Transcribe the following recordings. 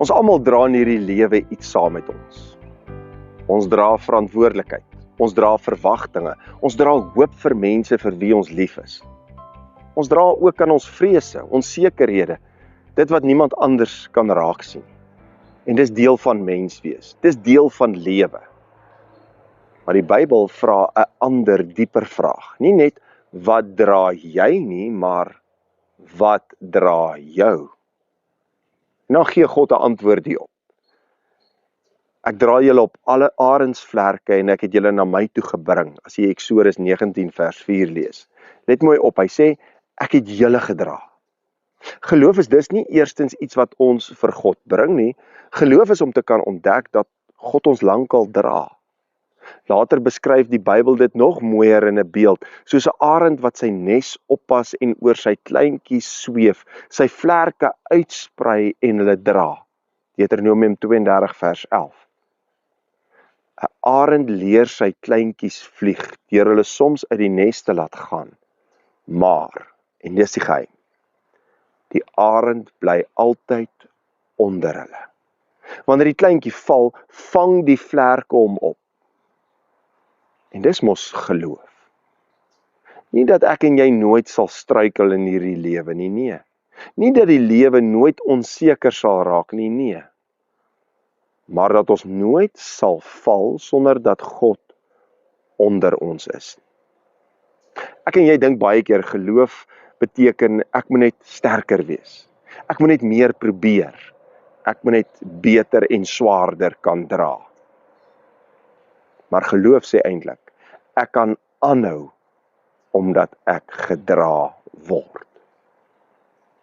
Ons almal dra in hierdie lewe iets saam met ons. Ons dra verantwoordelikheid, ons dra verwagtinge, ons dra hoop vir mense vir wie ons lief is. Ons dra ook aan ons vrese, onsekerhede, dit wat niemand anders kan raak sien. En dis deel van mens wees, dis deel van lewe. Maar die Bybel vra 'n ander, dieper vraag. Nie net wat dra jy nie, maar wat dra jou? En dan gee God 'n antwoord hierop. Ek dra julle op alle arendsvlerke en ek het julle na my toe gebring, as jy Eksodus 19 vers 4 lees. Let mooi op, hy sê, ek het julle gedra. Geloof is dus nie eerstens iets wat ons vir God bring nie, geloof is om te kan ontdek dat God ons lankal dra. Later beskryf die Bybel dit nog mooier in 'n beeld, soos 'n arend wat sy nes oppas en oor sy kleintjies sweef, sy vlerke uitsprei en hulle dra. Deuteronomium 32 vers 11. 'n Arend leer sy kleintjies vlieg, deur hulle soms uit die nes te laat gaan. Maar, en dis die geheim, die arend bly altyd onder hulle. Wanneer die kleintjie val, vang die vlerke hom op. En dis mos geloof. Nie dat ek en jy nooit sal struikel in hierdie lewe nie, nee. Nie dat die lewe nooit onseker sal raak nie, nee. Maar dat ons nooit sal val sonder dat God onder ons is. Ek en jy dink baie keer geloof beteken ek moet net sterker wees. Ek moet net meer probeer. Ek moet net beter en swaarder kan dra. Maar geloof sê eintlik, ek kan aanhou omdat ek gedra word.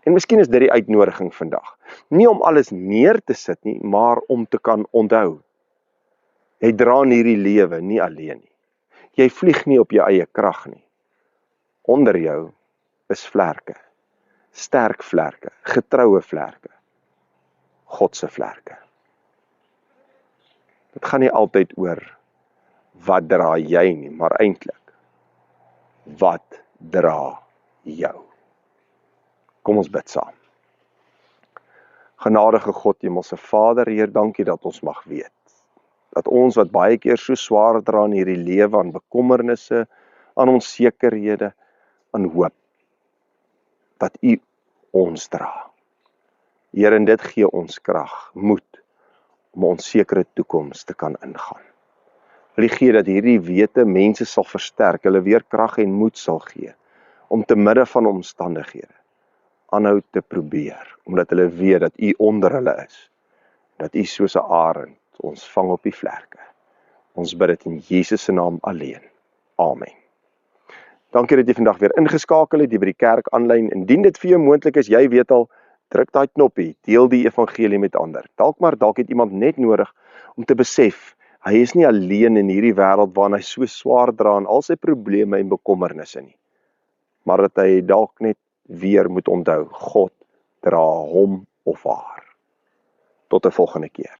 En miskien is dit die uitnodiging vandag. Nie om alles neer te sit nie, maar om te kan onthou. Jy dra in hierdie lewe nie alleen nie. Jy vlieg nie op jou eie krag nie. Onder jou is vlerke. Sterk vlerke, getroue vlerke. God se vlerke. Dit gaan nie altyd oor wat dra jy nie, maar eintlik, wat dra jou? Kom ons bid saam. Genadige God, Hemelse Vader, Heer, dankie dat ons mag weet, dat ons wat baie keer so swaar dra in hierdie lewe, aan bekommernisse, aan onsekerhede, aan hoop, dat U ons dra. Heer, en dit gee ons krag, moed, om 'n onsekere toekoms te kan ingaan. Wil U gee dat hierdie wete mense sal versterk, hulle weer krag en moed sal gee, om te midde van omstandighede, aanhou te probeer, omdat hulle weet dat U onder hulle is, dat U soos 'n arend ons vang op die vlerke. Ons bid dit in Jesus se naam alleen. Amen. Dankie dat jy vandag weer ingeskakel het, jy by die kerk aanlyn. Indien dit vir jou moontlik is, jy weet al, druk daai knoppie, deel die evangelie met ander. Dalk het iemand net nodig om te besef, hy is nie alleen in hierdie wêreld waarin hy so swaar dra aan al sy probleme en bekommernisse nie. Maar dat hy dalk net weer moet onthou, God dra hom of haar. Tot 'n volgende keer.